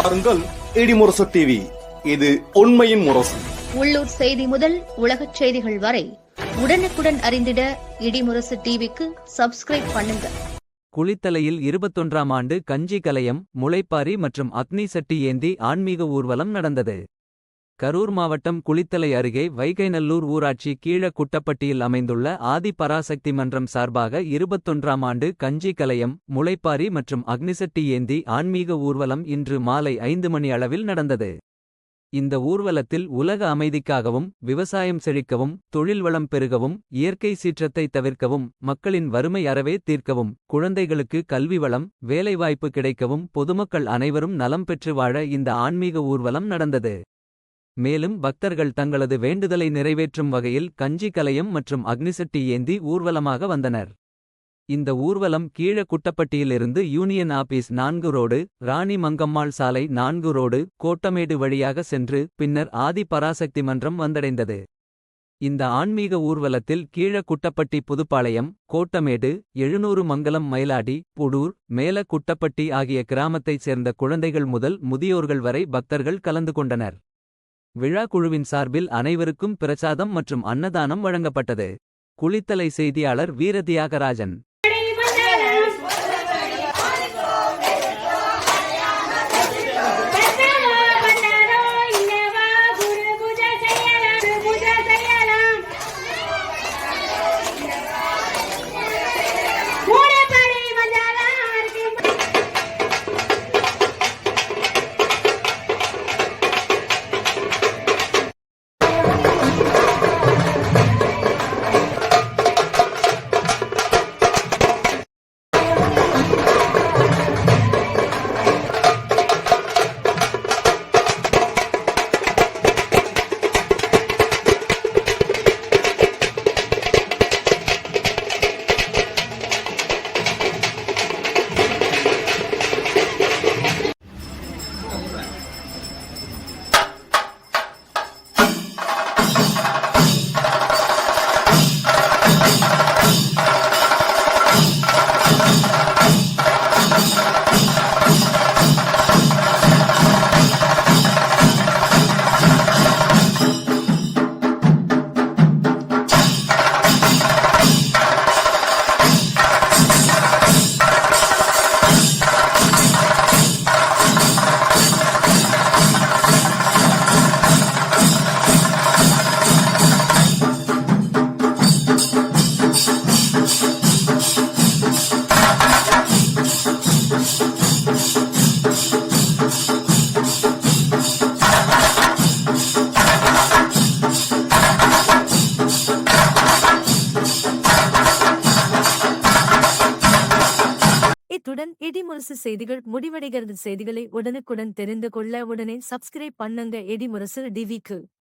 பாருங்கள் இடிமுரசு டிவி. இது உண்மையின் முரசு. உள்ளூர் செய்தி முதல் உலகச் செய்திகள் வரை உடனுக்குடன் அறிந்திட இடிமுரசு டிவிக்கு சப்ஸ்கிரைப் பண்ணுங்க. குளித்தலையில் 21ஆம் ஆண்டு கஞ்சி கலயம், முளைப்பாரி மற்றும் அக்னி சட்டி ஏந்தி ஆன்மீக ஊர்வலம் நடந்தது. கரூர் மாவட்டம் குளித்தலை அருகே வைகைநல்லூர் ஊராட்சி கீழ குட்டப்பட்டியில் அமைந்துள்ள ஆதி பராசக்தி மன்றம் சார்பாக 21ஆம் ஆண்டு கஞ்சி கலயம், முளைப்பாரி மற்றும் அக்னிசட்டி ஏந்தி ஆன்மீக ஊர்வலம் இன்று மாலை 5 மணி அளவில் நடந்தது. இந்த ஊர்வலத்தில் உலக அமைதிக்காகவும், விவசாயம் செழிக்கவும், தொழில் வளம் பெருகவும், இயற்கை சீற்றத்தை தவிர்க்கவும், மக்களின் வறுமை அறவே தீர்க்கவும், குழந்தைகளுக்கு கல்வி வளம், வேலைவாய்ப்பு கிடைக்கவும், பொதுமக்கள் அனைவரும் நலம் பெற்று வாழ இந்த ஆன்மீக ஊர்வலம் நடந்தது. மேலும் பக்தர்கள் தங்களது வேண்டுதலை நிறைவேற்றும் வகையில் கஞ்சி கலயம் மற்றும் அக்னிசட்டி ஏந்தி ஊர்வலமாக வந்தனர். இந்த ஊர்வலம் கீழ குட்டப்பட்டியிலிருந்து union office 4 road, Rani Mangammal சாலை 4 ரோடு, கோட்டமேடு வழியாக சென்று பின்னர் ஆதி பராசக்தி மன்றம் வந்தடைந்தது. இந்த ஆன்மீக ஊர்வலத்தில் கீழ குட்டப்பட்டி புதுப்பாளையம், கோட்டமேடு, 700 மங்கலம் மயிலாடி, புடூர், மேல குட்டப்பட்டி ஆகிய கிராமத்தைச் சேர்ந்த குழந்தைகள் முதல் முதியோர்கள் வரை பக்தர்கள் கலந்து கொண்டனர். விழா குழுவின் சார்பில் அனைவருக்கும் பிரசாதம் மற்றும் அன்னதானம் வழங்கப்பட்டது. குளித்தலை செய்தியாளர் வீரதியாகராஜன். இத்துடன் இடிமுரசு செய்திகள் முடிவடைகிறது. செய்திகளை உடனுக்குடன் தெரிந்து கொள்ள உடனே சப்ஸ்கிரைப் பண்ணுங்க இடிமுரசு டிவிக்கு.